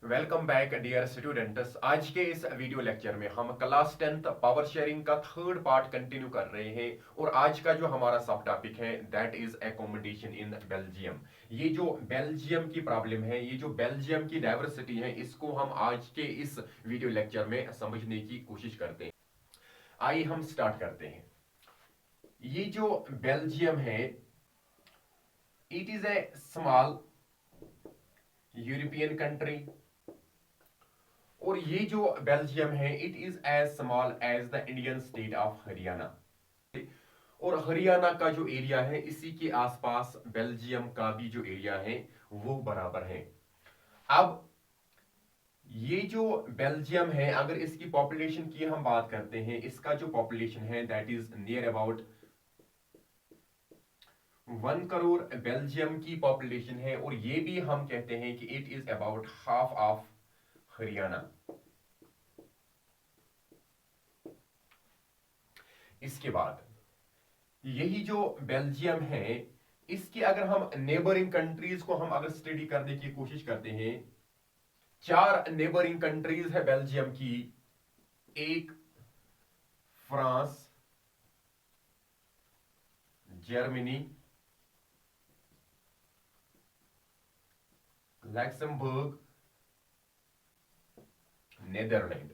Welcome back dear students. आज के इस वीडियो लेक्चर में हम क्लास 10th पावर शेयरिंग का थर्ड पार्ट कंटिन्यू कर रहे हैं और आज का जो हमारा सब टॉपिक है that is accommodation in Belgium. ये जो बेल्जियम की प्रॉब्लम है, ये जो बेल्जियम की डाइवर्सिटी है, इसको हम आज के इस वीडियो लेक्चर में समझने की कोशिश करते हैं। आइए हम स्टार्ट करते हैं। ये जो बेल्जियम है, it is a small European country और ये जो बेल्जियम है it is as small as the Indian state of Haryana. और हरियाणा का जो एरिया है इसी के आसपास बेल्जियम का भी जो एरिया है वो बराबर है। अब ये जो बेल्जियम है, अगर इसकी पॉपुलेशन की हम बात करते हैं, इसका जो पॉपुलेशन है that is near about 1 crore Belgium की पॉपुलेशन है और ये भी हम कहते हैं कि it is about half of Haryana. इसके बाद यही जो बेल्जियम है, इसकी अगर हम नेबरिंग कंट्रीज को हम अगर स्टडी करने की कोशिश करते हैं, 4 नेबरिंग कंट्रीज है बेल्जियम की। एक France, Germany, Luxembourg, Netherland.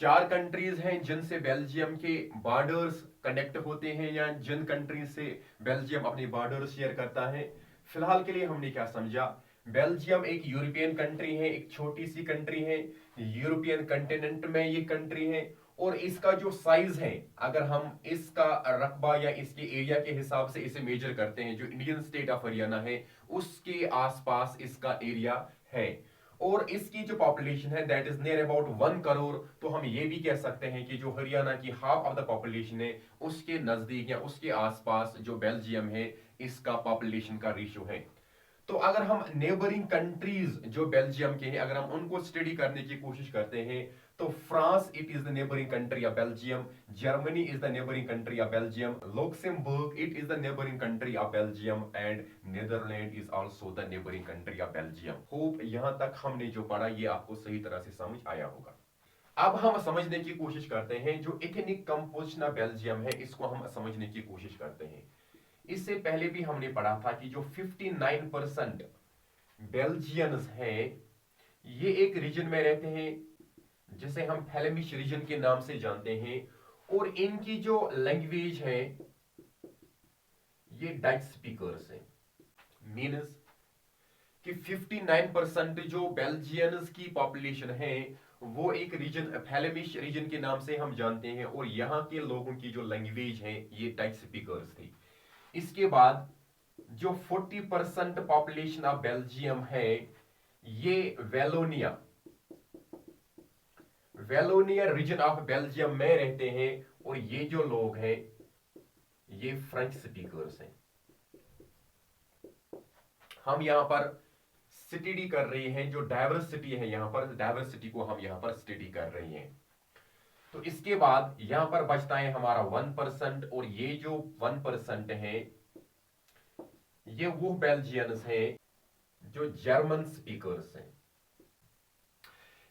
4 countries हैं जिनसे बेल्जियम के बॉर्डर्स कनेक्ट होते हैं या जिन कंट्रीज से बेल्जियम अपनी बॉर्डर शेयर करता है। फिलहाल के लिए हमने क्या समझा, बेल्जियम एक यूरोपियन कंट्री है, एक छोटी सी कंट्री है, यूरोपियन कंटिनेंट में ये कंट्री है और इसका जो साइज है, अगर हम इसका रकबा या इसके एरिया के हिसाब से इसे मेजर करते हैं, जो इंडियन स्टेट ऑफ हरियाणा है उसके आसपास इसका एरिया है और इसकी जो पॉपुलेशन है that is near about 1 crore. तो हम ये भी कह सकते हैं कि जो हरियाणा की हाफ ऑफ द पॉपुलेशन है उसके नजदीक या उसके आसपास जो बेल्जियम है इसका पॉपुलेशन का रेशियो है। तो अगर हम नेबरिंग कंट्रीज जो बेल्जियम के हैं अगर हम उनको स्टडी करने की कोशिश करते हैं, तो France it is the neighbouring country of Belgium, Germany is the neighbouring country of Belgium, Luxembourg it is the neighbouring country of Belgium and Netherland is also the neighbouring country of Belgium. Hope यहां तक हमने जो पढ़ा ये आपको सही तरह से समझ आया होगा। अब हम समझने की कोशिश करते हैं जो एथनिक कंपोजिशन ऑफ बेल्जियम है, इसको हम समझने की कोशिश करते हैं। इससे पहले भी हमने पढ़ा था कि जो 59% बेल्जियंस हैं ये एक रीजन में रहते हैं जिसे हम फ्लेमिश रीजन के नाम से जानते हैं और इनकी जो लैंग्वेज है ये डच स्पीकर्स हैं। मीन्स कि 59% जो बेल्जियंस की पॉपुलेशन है वो एक रीजन फ्लेमिश रीजन के नाम से हम जानते हैं और यहाँ के लोगों की जो लैंग्वेज है ये डच स्पीकर्स थी। इसके बाद जो 40% पॉपुलेशन ऑफ बेल्जियम है ये Wallonia Wallonia region of Belgium में रहते हैं और ये जो लोग हैं ये फ्रेंच स्पीकर्स हैं। हम यहां पर स्टडी कर रहे हैं जो डाइवर्सिटी है, यहां पर डाइवर्सिटी को हम यहां पर स्टडी कर रहे हैं। तो इसके बाद यहां पर बचता है हमारा 1% और ये जो 1% है ये वो बेल्जियंस हैं जो जर्मन स्पीकर्स हैं।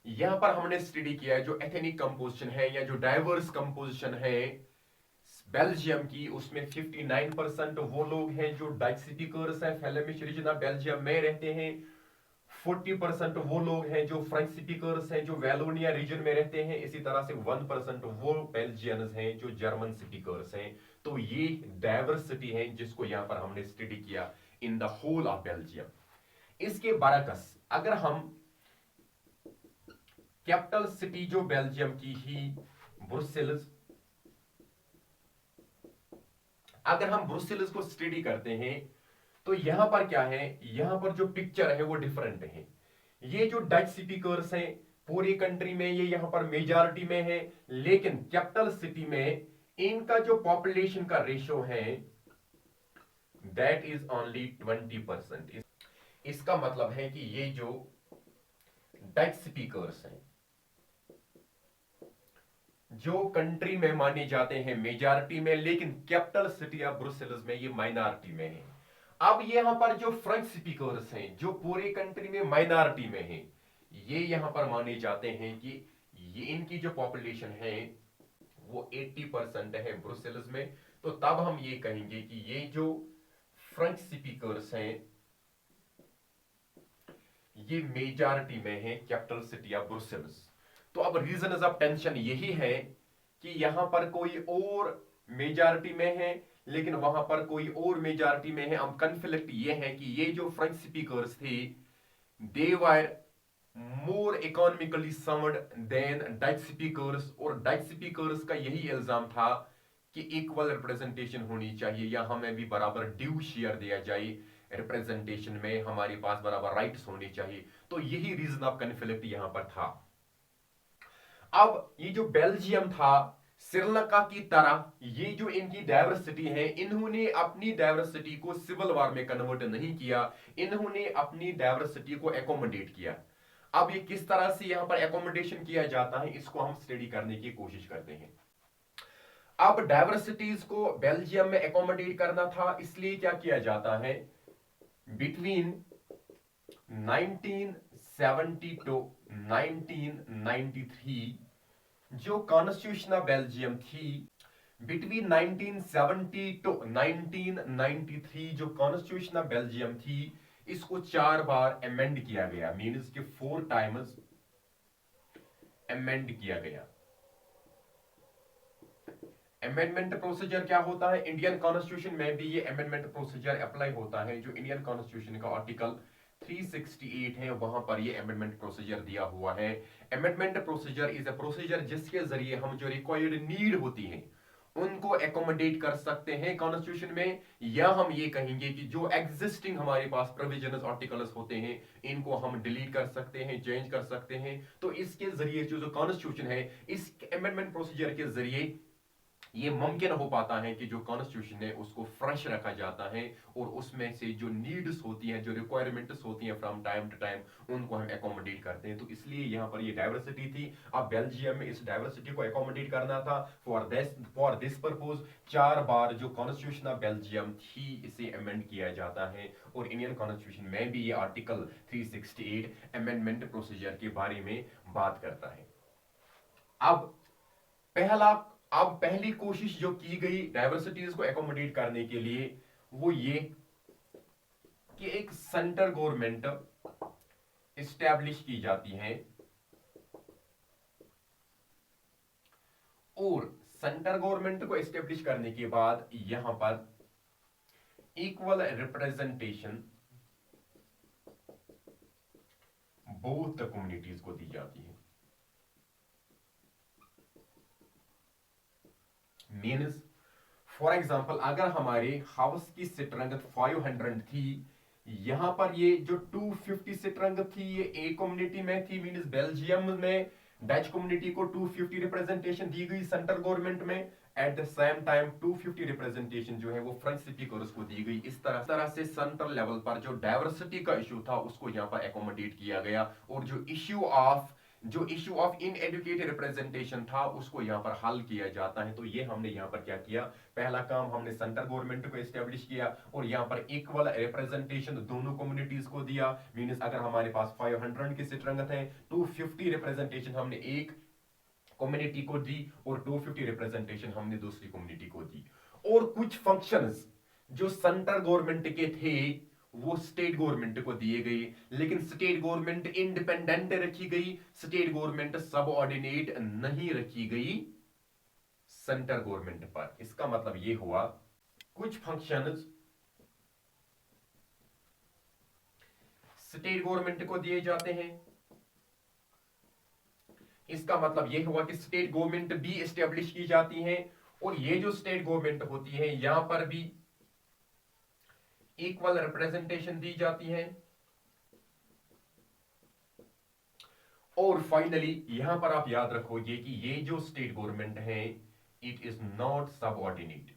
यहां पर हमने स्टडी किया है जो एथनिक कंपोजिशन है या जो डाइवर्स कंपोजिशन है बेल्जियम की, उसमें 59% वो लोग हैं जो डच स्पीकर्स हैं, फ्लेमिश रीजन ऑफ बेल्जियम में रहते हैं। 40% वो लोग हैं जो फ्रेंच स्पीकर्स हैं जो वेलोनिया रीजन में रहते हैं। इसी तरह से 1% वो बेल्जियंस हैं जो जर्मन स्पीकर्स हैं। तो ये डाइवर्सिटी है जिसको यहां पर हमने स्टडी किया in the whole of Belgium. इसके बरकस अगर हम कैपिटल सिटी जो बेल्जियम की ही ब्रुसेल्स, अगर हम ब्रुसेल्स को स्टडी करते हैं तो यहां पर क्या है, यहां पर जो पिक्चर है वो डिफरेंट है। ये जो डच स्पीकर्स हैं पूरी कंट्री में ये यहां पर मेजॉरिटी में है, लेकिन कैपिटल सिटी में इनका जो पॉपुलेशन का रेशियो है दैट इज ओनली 20%। इसका मतलब है कि ये जो डच स्पीकर्स हैं जो कंट्री में माने जाते हैं मेजॉरिटी में, लेकिन कैपिटल सिटी ऑफ ब्रुसेल्स में ये माइनॉरिटी में है। अब यहां पर जो फ्रेंच स्पीकर्स हैं जो पूरे कंट्री में माइनॉरिटी में हैं, ये यहां पर माने जाते हैं कि ये इनकी जो पॉपुलेशन है वो 80% है ब्रुसेल्स में। तो तब हम ये कहेंगे कि ये जो फ्रेंच स्पीकर्स हैं ये मेजॉरिटी में है कैपिटल सिटी ऑफ ब्रुसेल्स। तो अब रीजन ऑफ टेंशन यही है कि यहां पर कोई और मेजॉरिटी में है लेकिन वहां पर कोई और मेजॉरिटी में है। अब कन्फ्लिक्ट ये है कि ये जो फ्रेंच स्पीकर्स थे they were more economically sound than Dutch speakers, और डच स्पीकर्स का यही इल्जाम था कि इक्वल रिप्रेजेंटेशन होनी चाहिए या हमें भी बराबर ड्यू शेयर दिया जाए रिप्रेजेंटेशन में, हमारे पास बराबर राइट्स होने चाहिए। तो यही रीजन ऑफ कन्फ्लिक्ट यहां पर था। अब ये जो बेल्जियम था श्रीलंका की तरह, ये जो इनकी डाइवर्सिटी है इन्होंने अपनी डाइवर्सिटी को सिविल वार में कन्वर्ट नहीं किया, इन्होंने अपनी डाइवर्सिटी को एकोमोडेट किया। अब ये किस तरह से यहां पर एकोमोडेशन किया जाता है इसको हम स्टडी करने की कोशिश करते हैं। अब डाइवर्सिटीज को बेल्जियम में एकोमोडेट करना था, इसलिए क्या किया जाता है बिटवीन 1970 टू 1993 जो कॉन्स्टिट्यूशन ऑफ बेल्जियम थी, बिटवीन 1970 टू 1993 जो कॉन्स्टिट्यूशन ऑफ बेल्जियम थी इसको 4 बार अमेंड किया गया, मीन्स कि 4 टाइम्स अमेंड किया गया। अमेंडमेंट प्रोसीजर क्या होता है, इंडियन कॉन्स्टिट्यूशन में भी ये अमेंडमेंट प्रोसीजर अप्लाई होता है। जो इंडियन कॉन्स्टिट्यूशन का आर्टिकल 368 है वहां पर ये अमेंडमेंट प्रोसीजर दिया हुआ है। Amendment procedure is a procedure जिसके जरिए हम जो रिक्वायर्ड नीड होती है उनको एकोमोडेट कर सकते हैं कॉन्स्टिट्यूशन में, या हम ये कहेंगे कि जो एग्जिस्टिंग हमारे पास प्रोविजनस आर्टिकल्स होते हैं इनको हम डिलीट कर सकते हैं, चेंज कर सकते हैं। तो इसके जरिए जो कॉन्स्टिट्यूशन है इस अमेंडमेंट प्रोसीजर के जरिए ये मुमकिन हो पाता है कि जो कॉन्स्टिट्यूशन है उसको फ्रेश रखा जाता है और उसमें से जो नीड्स होती हैं, जो रिक्वायरमेंट्स होती हैं फ्रॉम टाइम टू टाइम उनको हम एकोमोडेट करते हैं। तो इसलिए यहां पर ये डाइवर्सिटी थी। अब बेल्जियम में इस डाइवर्सिटी को एकोमोडेट करना था। फॉर दिस पर्पज 4 बार जो कॉन्स्टिट्यूशन ऑफ बेल्जियम थी इसे अमेंड किया जाता है, और इंडियन कॉन्स्टिट्यूशन में भी ये आर्टिकल 368 अमेंडमेंट प्रोसीजर के बारे में बात करता है। अब पहला अब पहली कोशिश जो की गई डाइवर्सिटीज को एकोमोडेट करने के लिए वो ये कि एक सेंटर गवर्नमेंट इस्टेब्लिश की जाती है, और सेंटर गवर्नमेंट को एस्टेब्लिश करने के बाद यहां पर equal representation both the communities को दी जाती है। मीन्स फॉर एग्जाम्पल अगर हमारे हाउस की स्ट्रेंथ 500 थी, यहां पर ये जो 250 स्ट्रेंथ थी ये ए कम्युनिटी में थी, मीन्स बेल्जियम में डच कम्युनिटी को 250 रिप्रेजेंटेशन दी गई सेंट्रल गवर्नमेंट में। Eight the same time 250 representation जो है वो फ्रेंच स्पीकर्स को दी गई। इस तरह से सेंट्रल लेवल पर जो डाइवर्सिटी का इशू था उसको यहां पर एकोमोडेट किया गया, और जो इश्यू ऑफ इनएडुकेटेड रिप्रेजेंटेशन था उसको यहां पर हल किया जाता है। तो ये हमने यहां पर क्या किया, पहला काम हमने सेंट्रल गवर्नमेंट को एस्टेब्लिश किया और यहां पर इक्वल रिप्रेजेंटेशन दोनों कम्युनिटीज को दिया। मींस अगर हमारे पास 500 की स्ट्रेंथ है, 250 रिप्रेजेंटेशन हमने एक कम्युनिटी को दी और 250 रिप्रेजेंटेशन हमने दूसरी कम्युनिटी को दी। और कुछ फंक्शंस जो सेंट्रल गवर्नमेंट के थे वो स्टेट गवर्नमेंट को दिए गए, लेकिन स्टेट गवर्नमेंट इंडिपेंडेंट रखी गई, स्टेट गवर्नमेंट सबऑर्डिनेट नहीं रखी गई सेंट्रल गवर्नमेंट पर। इसका मतलब यह हुआ कुछ फंक्शंस स्टेट गवर्नमेंट को दिए जाते हैं, इसका मतलब यह हुआ कि स्टेट गवर्नमेंट भी एस्टेब्लिश की जाती हैं, और ये जो स्टेट गवर्नमेंट होती है यहां पर भी इक्वल रिप्रेजेंटेशन दी जाती है। और फाइनली यहां पर आप याद रखोगे कि ये जो स्टेट गवर्नमेंट है it is not subordinate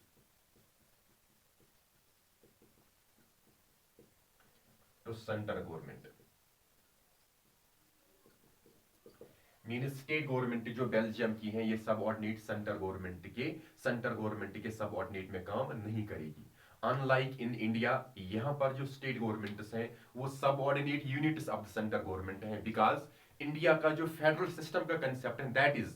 to central government. Mean state government जो बेल्जियम की है ये सबऑर्डिनेट सेंट्रल गवर्नमेंट के सबऑर्डिनेट में काम नहीं करेगी। अनलाइक इन इंडिया, यहाँ पर जो स्टेट गवर्नमेंट्स हैं वो subordinate units of the central government हैं, बिकॉज इंडिया का जो फेडरल सिस्टम का कंसेप्ट है that is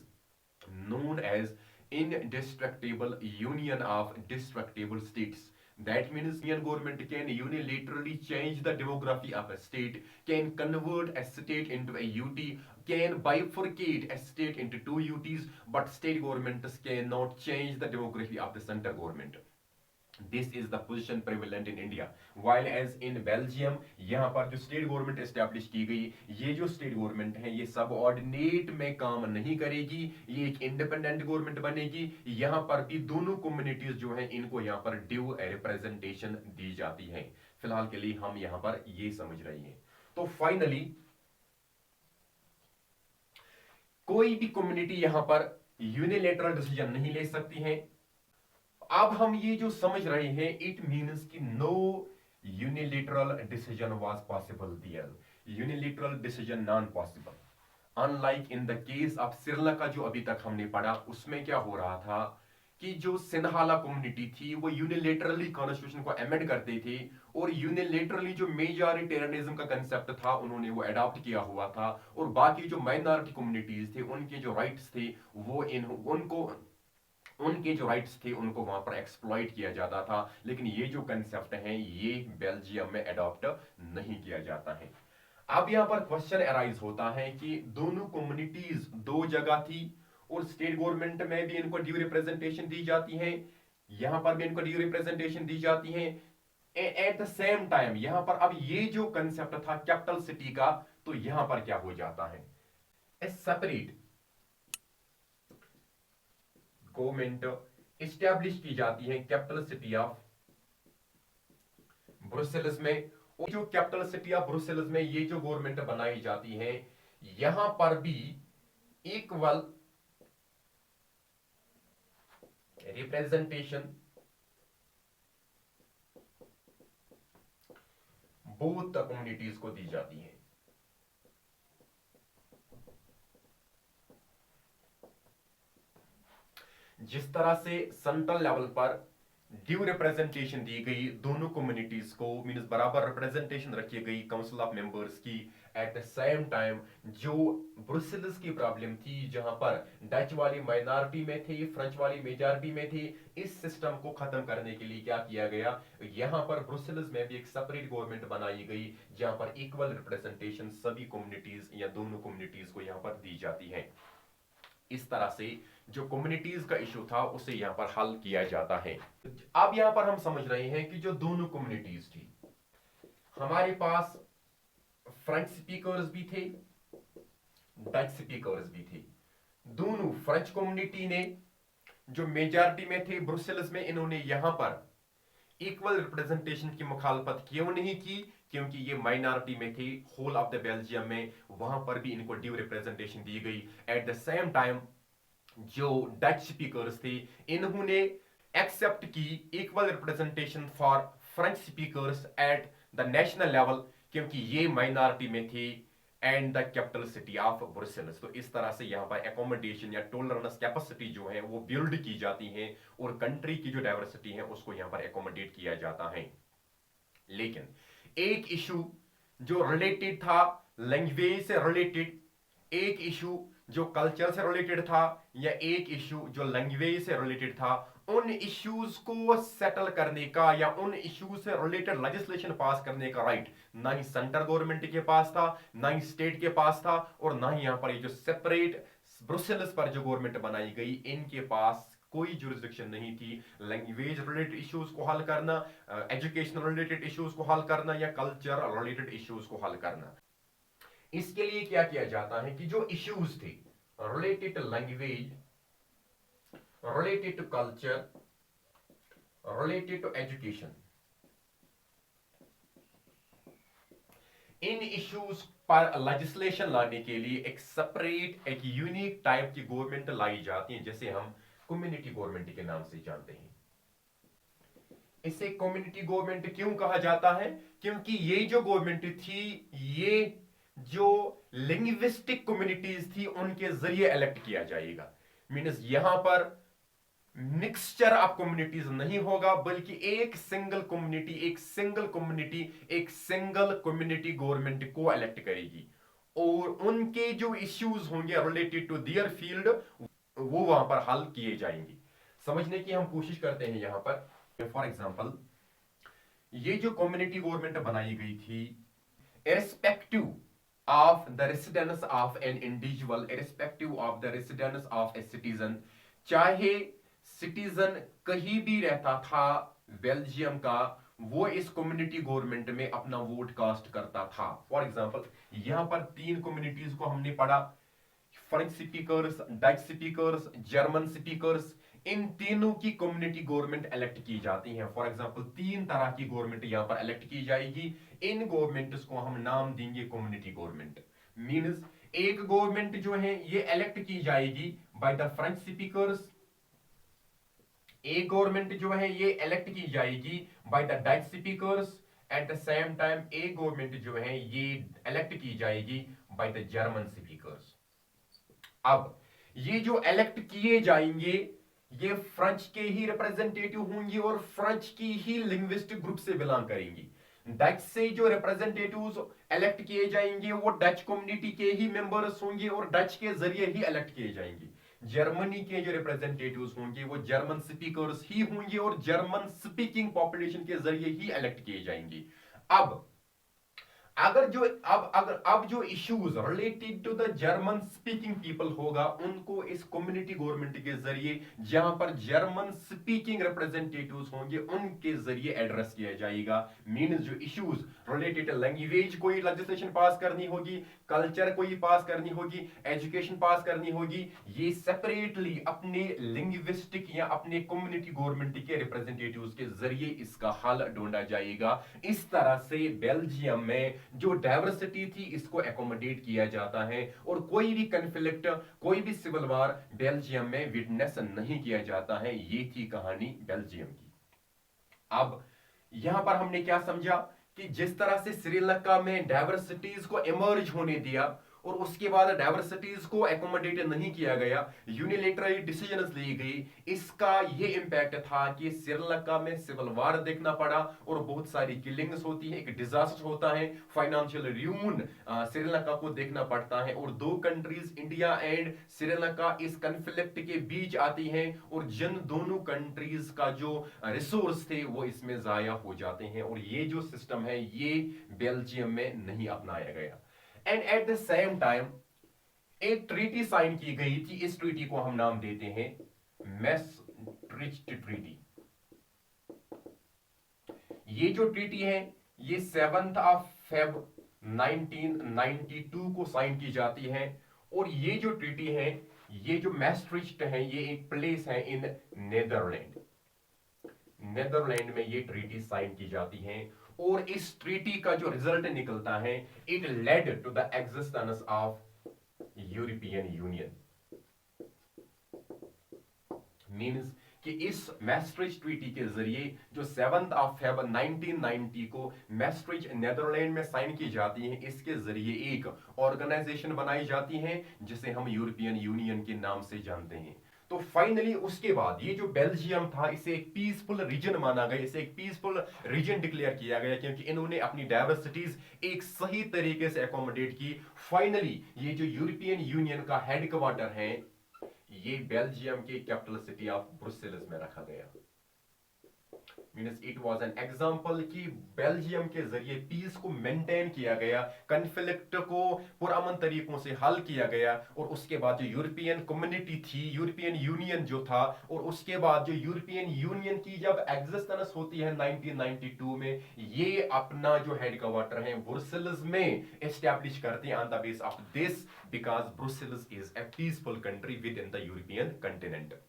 known as indestructible union of destructible states. That means Indian government can unilaterally change the demography of a state, can convert a state into a UT, can bifurcate a state into two UTs, but state governments cannot change the demography of the central government. This is the position prevalent in India. While as in Belgium, यहाँ पर जो state government establish की गई, ये जो state government है ये सब ऑर्डिनेट में काम नहीं करेगी, ये एक इंडिपेंडेंट गवर्नमेंट बनेगी। यहाँ पर भी दोनों कम्युनिटीज जो हैं इनको यहाँ पर ड्यू रिप्रेजेंटेशन दी जाती है। फिलहाल के लिए हम यहाँ पर ये समझ रहे हैं। तो फाइनली कोई भी कम्युनिटी यहाँ पर यूनिलेटरल डिसीजन नहीं ले सकती है। अब हम ये जो समझ रहे हैं, इट मीन्स कि no unilateral decision was possible there, unilateral decision non possible. Unlike in the case of Sri Lanka जो अभी तक हमने पढ़ा, उसमें क्या हो रहा था कि जो सिंहाला कम्युनिटी थी वो यूनिलेटरली कॉन्स्टिट्यूशन को अमेंड करते थे और यूनिलेटरली जो मेजॉरिटेरियनिज्म का कंसेप्ट था उन्होंने वो अडॉप्ट किया हुआ था, और बाकी जो माइनॉरिटी कम्युनिटीज थे उनके जो राइट्स थे वो उनके जो राइट्स थे उनको वहां पर एक्सप्लॉइट किया जाता था। लेकिन ये जो कंसेप्ट है ये बेल्जियम में अडॉप्ट नहीं किया जाता है। अब यहां पर क्वेश्चन अराइज होता है कि दोनों कम्युनिटीज दो जगह थी और स्टेट गवर्नमेंट में भी इनको ड्यू रिप्रेजेंटेशन दी जाती है, यहां पर भी इनको ड्यू रिप्रेजेंटेशन दी जाती है। एट द सेम टाइम यहां पर अब ये जो कंसेप्ट था कैपिटल सिटी का, तो यहां पर क्या हो जाता है, ए सेपरेट गवर्नमेंट इस्टेब्लिश की जाती है कैपिटल सिटी ऑफ ब्रुसेल्स में। और जो कैपिटल सिटी ऑफ ब्रुसेल्स में ये जो गवर्नमेंट बनाई जाती है, यहां पर भी इक्वल रिप्रेजेंटेशन बोथ कम्युनिटीज को दी जाती है। जिस तरह से सेंट्रल लेवल पर ड्यू रिप्रेजेंटेशन दी गई दोनों कम्युनिटीज को, मींस बराबर रिप्रेजेंटेशन रखी गई काउंसिल ऑफ मेंबर्स की, एट द सेम टाइम जो ब्रुसेल्स की प्रॉब्लम थी जहां पर डच वाली माइनॉरिटी में थी, फ्रेंच वाली मेजॉरिटी में थी, इस सिस्टम को खत्म करने के लिए क्या किया गया, यहां पर ब्रुसेल्स में भी एक सेपरेट गवर्नमेंट बनाई गई जहां पर इक्वल रिप्रेजेंटेशन सभी कम्युनिटीज या दोनों कम्युनिटीज को यहां पर दी जाती है। इस तरह से जो कम्युनिटीज का इशू था उसे यहां पर हल किया जाता है। अब यहां पर हम समझ रहे हैं कि जो दोनों कम्युनिटीज थी, हमारे पास फ्रेंच स्पीकर्स भी थे, डच स्पीकर्स भी थे। दोनों फ्रेंच कम्युनिटी ने जो मेजॉरिटी में थे ब्रुसेल्स में, इन्होंने यहां पर इक्वल रिप्रेजेंटेशन की मुखालफत क्यों नहीं की, क्योंकि ये माइनॉरिटी में थे होल ऑफ द बेल्जियम में, वहां पर भी इनको ड्यू रिप्रेजेंटेशन दी गई। एट द सेम टाइम जो डच स्पीकर्स थे इन्होंने एक्सेप्ट की equal representation for French speakers at the national level, क्योंकि ये माइनॉरिटी में थी and the capital city of Brussels. तो इस तरह से यहाँ पर एकोमोडेशन या टोलरेंस कैपेसिटी जो है वो बिल्ड की जाती है और कंट्री की जो डाइवर्सिटी है उसको यहाँ पर एकोमोडेट किया जाता है। लेकिन एक इशू जो रिलेटेड था लैंग्वेज से रिलेटेड, एक इशू जो कल्चर से रिलेटेड था, या एक इशू जो लैंग्वेज से रिलेटेड था, उन इश्यूज को सेटल करने का या उन इश्यूज से रिलेटेड लेजिस्लेशन पास करने का राइट ना ही सेंट्रल गवर्नमेंट के पास था, ना ही स्टेट के पास था, और ना ही यहां पर ये जो सेपरेट ब्रुसेल्स पर जो गवर्नमेंट बनाई गई इनके पास कोई जुरिस्डिक्शन नहीं थी लैंग्वेज रिलेटेड इश्यूज को हल करना, एजुकेशन रिलेटेड इश्यूज को हल करना, या कल्चर रिलेटेड इश्यूज को हल करना। इसके लिए क्या किया जाता है कि जो इश्यूज थे related to language, related to culture, related to education, इन इश्यूज पर लेजिस्लेशन लाने के लिए एक सेपरेट एक यूनिक टाइप की गवर्नमेंट लाई जाती है, जैसे हम कम्युनिटी गवर्नमेंट के नाम से जानते हैं। इसे कम्युनिटी गवर्नमेंट क्यों कहा जाता है, क्योंकि ये जो गवर्नमेंट थी ये जो लिंग्विस्टिक कम्युनिटीज थी उनके जरिए इलेक्ट किया जाएगा। मीन्स यहां पर मिक्सचर ऑफ कम्युनिटीज नहीं होगा, बल्कि एक सिंगल कम्युनिटी एक सिंगल कम्युनिटी गवर्नमेंट को इलेक्ट करेगी, और उनके जो इश्यूज होंगे रिलेटेड टू देयर फील्ड वो वहां पर हल किए जाएंगे। समझने की हम कोशिश करते हैं यहां पर। फॉर एग्जांपल, ये जो कम्युनिटी गवर्नमेंट बनाई गई थी, irrespective of the residence of an individual, irrespective of the residence of a citizen, चाहे सिटीजन कहीं भी रहता था बेल्जियम का, वो इस कम्युनिटी गवर्नमेंट में अपना वोट कास्ट करता था। फॉर एग्जांपल, यहां पर तीन कम्युनिटीज को हमने पढ़ा, French speakers, Dutch speakers, German speakers. इन तीनों की कम्युनिटी गवर्नमेंट इलेक्ट की जाती है। फॉर एग्जांपल, तीन तरह की गवर्नमेंट यहां पर इलेक्ट की जाएगी। इन गवर्नमेंट्स को हम नाम देंगे कम्युनिटी गवर्नमेंट। मींस एक गवर्नमेंट जो है ये इलेक्ट की जाएगी बाय द फ्रेंच स्पीकर्स, एक गवर्नमेंट जो है ये इलेक्ट की जाएगी by the Dutch speakers, eight the same time एक गवर्नमेंट जो है ये इलेक्ट की जाएगी बाय द जर्मन स्पीकर्स। अब ये जो इलेक्ट किए जाएंगे ये फ्रेंच के ही रिप्रेजेंटेटिव होंगे और फ्रेंच की ही लिंग्विस्टिक ग्रुप से बिलोंग करेंगी। डच से जो रिप्रेजेंटेटिव्स इलेक्ट किए जाएंगे वो डच कम्युनिटी के ही मेंबर्स होंगे और डच के जरिए ही इलेक्ट किए जाएंगे। जर्मनी के जो रिप्रेजेंटेटिव्स होंगे वो जर्मन स्पीकर्स ही होंगे और जर्मन स्पीकिंग पॉपुलेशन के जरिए ही इलेक्ट किए जाएंगे। अब अगर जो अब जो issues related to the German speaking people होगा, उनको इस कम्युनिटी गवर्नमेंट के जरिए, जहां पर जर्मन स्पीकिंग रिप्रेजेंटेटिव्स होंगे, उनके जरिए एड्रेस किया जाएगा। मींस जो इश्यूज रिलेटेड टू लैंग्वेज, कोई लेजिस्लेशन पास करनी होगी, कल्चर कोई पास करनी होगी, एजुकेशन पास करनी होगी, ये सेपरेटली अपने लिंग्विस्टिक या अपने कम्युनिटी गवर्नमेंट के रिप्रेजेंटेटिव्स के जरिए इसका हल ढूंढा जाएगा। इस तरह से बेल्जियम में जो डाइवर्सिटी थी इसको एकोमोडेट किया जाता है और कोई भी कन्फ्लिक्ट, कोई भी सिविल वार बेल्जियम में विटनेस नहीं किया जाता है। ये थी कहानी बेल्जियम की। अब यहां पर हमने क्या समझा कि जिस तरह से श्रीलंका में डाइवर्सिटीज को इमर्ज होने दिया और उसके बाद डाइवर्सिटीज को एकोमोडेट नहीं किया गया, यूनिलेटरली डिसीजंस ली गई, इसका ये इंपैक्ट था कि श्रीलंका में सिविल वार देखना पड़ा और बहुत सारी किलिंग्स होती है, एक डिजास्टर होता है, फाइनेंशियल रूइन श्रीलंका को देखना पड़ता है। और दो कंट्रीज इंडिया एंड श्रीलंका इस कन्फ्लिक्ट के बीच आती हैं और जिन दोनों कंट्रीज का जो रिसोर्स थे वो इसमें जाया हो जाते हैं। और ये जो सिस्टम है ये बेल्जियम में नहीं अपनाया गया। And eight the same time एक ट्रीटी साइन की गई थी, इस ट्रीटी को हम नाम देते हैं मैस्ट्रिक्ट ट्रीटी। ये जो ट्रीटी है ये 7 Feb 1992 को साइन की जाती है। और ये जो ट्रीटी है, ये जो मैस्ट्रिक्ट है, ये एक प्लेस है इन नेदरलैंड में ये ट्रीटी साइन की जाती है। और इस ट्रीटी का जो रिजल्ट निकलता है, it led to the existence of European Union. Means कि इस मैस्ट्रिक्ट ट्रीटी के जरिए जो 7 Feb 1990 को मैस्ट्रिक्ट नेदरलैंड में साइन की जाती है, इसके जरिए एक ऑर्गेनाइजेशन बनाई जाती है जिसे हम यूरोपियन यूनियन के नाम से जानते हैं। तो फाइनली उसके बाद ये जो बेल्जियम था इसे एक पीसफुल रीजन माना गया, इसे एक पीसफुल रीजन डिक्लेयर किया गया क्योंकि इन्होंने अपनी डाइवर्सिटीज एक सही तरीके से एकोमोडेट की। फाइनली ये जो यूरोपियन यूनियन का हेडक्वार्टर है ये बेल्जियम के कैपिटल सिटी ऑफ ब्रुसेल्स में रखा गया। Means it was an example कि बेल्जियम के जरिए पीस को मेंटेन किया गया, कन्फ्लिक्ट को पुरअमन तरीकों से हल किया गया। और उसके बाद जो यूरोपियन कम्युनिटी थी, यूरोपियन यूनियन जो था, और उसके बाद जो यूरोपियन यूनियन की जब एग्जिस्टेंस होती है 1992 में, ये अपना जो हेडक्वार्टर है ब्रुसेल्स में एस्टैब्लिश करते हैं on the base of this, because Brussels is a peaceful country with in the European continent.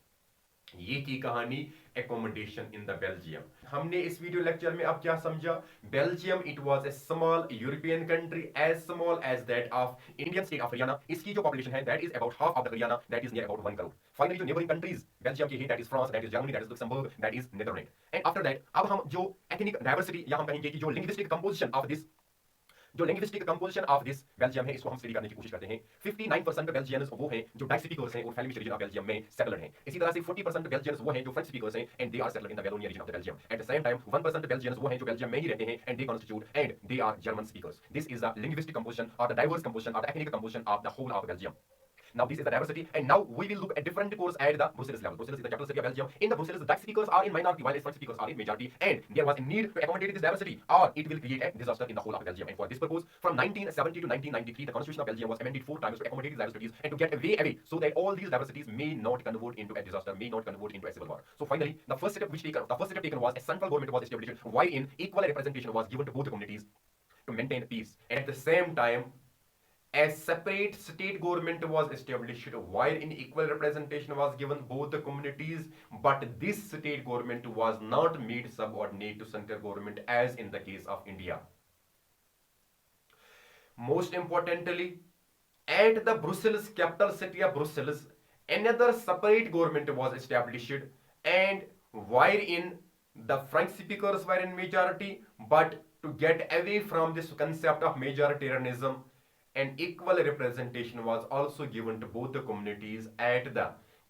ये थी कहानी एकोमोडेशन इन द बेल्जियम। हमने इस वीडियो लेक्चर में अब क्या समझा? Belgium it was a small European country as small as that of Indian state of Haryana. इसकी जो पॉपुलेशन है that is about half of the Haryana, that is near about 1 crore. Finally जो नेबरिंग कंट्रीज बेल्जियम के हैं that is France, that is Germany, that is Luxembourg, that is Netherland. And after that अब हम जो ethnic diversity या हम कहेंगे कि जो लिंग्विस्टिक कंपोजिशन ऑफ दिस जो linguistic composition of this Belgium है, इसको हम स्टडी करने की कोशिश करते हैं। 59% बेल्जियंस वो हैं जो डच स्पीकर्स हैं और फ्लेमिश रीजन ऑफ बेल्जियम में सेटल्ड हैं। इसी तरह से 40% बेल्जियंस वो हैं जो फ्रेंच स्पीकर्स हैं and they are settled in the Wallonia region of the Belgium. At the same time 1% Belgians वो हैं जो बेल्जियम में ही रहते हैं and they constitute and they are German speakers. This is the linguistic composition और the diverse composition और the ethnic composition of the whole of Belgium. Now this is the diversity, and now we will look at different course at the Brussels level. Brussels is the capital city of Belgium. In the Brussels, Dutch speakers are in minority, while French speakers are in majority, and there was a need to accommodate this diversity, or it will create a disaster in the whole of Belgium. And for this purpose, from 1970 to 1993, the Constitution of Belgium was amended 4 times to accommodate these diversities and to get away, so that all these diversities may not convert into a disaster, may not convert into a civil war. So finally, the first step taken was a central government was established, wherein equal representation was given to both the communities to maintain peace, and at the same time a separate state government was established while equal representation was given both the communities, but this state government was not made subordinate to central government as in the case of India. Most importantly, at the Brussels, capital city of Brussels, another separate government was established, and wherein the French speakers were in majority, but to get away from this concept of majoritarianism, an equal representation was also given to both the communities at the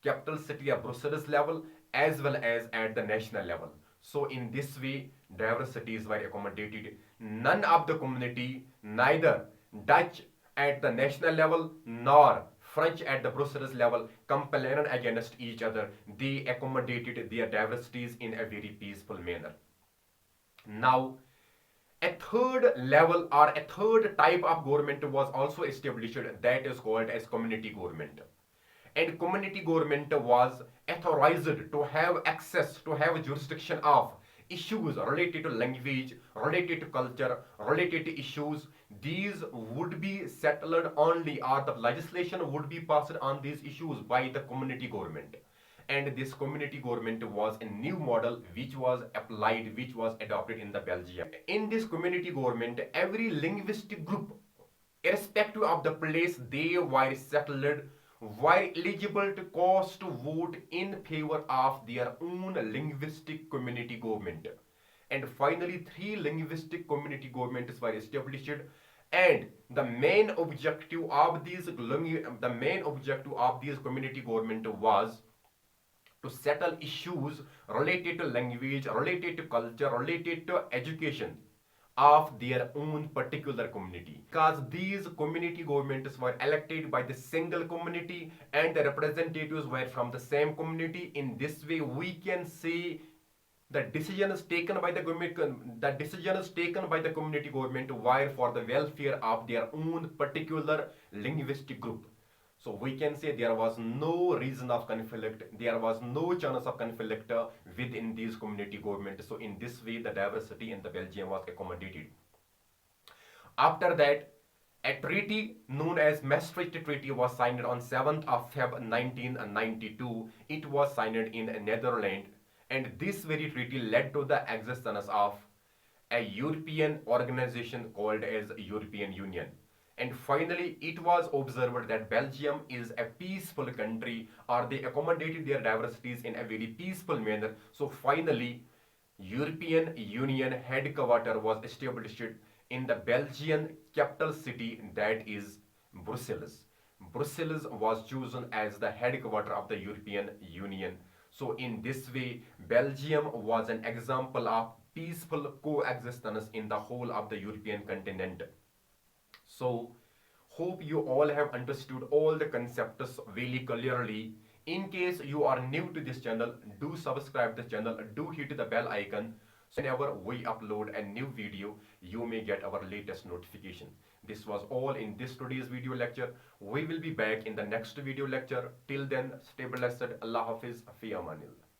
capital city of Brussels level as well as at the national level. So in this way, diversities were accommodated. None of the community, neither Dutch at the national level nor French at the Brussels level, complained against each other. They accommodated their diversities in a very peaceful manner. Now, a third level or a third type of government was also established, that is called as community government. And community government was authorized to have access, to have jurisdiction of issues related to language, related to culture, related to issues. These would be settled only, or the legislation would be passed on these issues by the community government. And this community government was a new model which was applied, which was adopted in the Belgium. In this community government, every linguistic group, irrespective of the place they were settled, were eligible to cast to vote in favor of their own linguistic community government. And finally, 3 linguistic community governments were established, and the main objective of these community government was to settle issues related to language, related to culture, related to education of their own particular community. Because these community governments were elected by the single community and the representatives were from the same community. In this way, we can say the decisions taken by the community government were for the welfare of their own particular linguistic group. So we can say there was no reason of conflict, there was no chance of conflict within these community governments. So in this way, the diversity in the Belgium was accommodated. After that, a treaty known as Maastricht Treaty was signed on 7th of February 1992. It was signed in Netherlands, and this very treaty led to the existence of a European organization called as European Union. And finally, it was observed that Belgium is a peaceful country, or they accommodated their diversities in a very peaceful manner. So finally, European Union headquarters was established in the Belgian capital city, that is Brussels. Brussels was chosen as the headquarters of the European Union. So in this way, Belgium was an example of peaceful coexistence in the whole of the European continent. So, hope you all have understood all the concepts very clearly. In case you are new to this channel, do subscribe the channel, do hit the bell icon. So whenever we upload a new video, you may get our latest notification. This was all in this today's video lecture. We will be back in the next video lecture. Till then, stay blessed. Allah Hafiz. Fi Amanillah.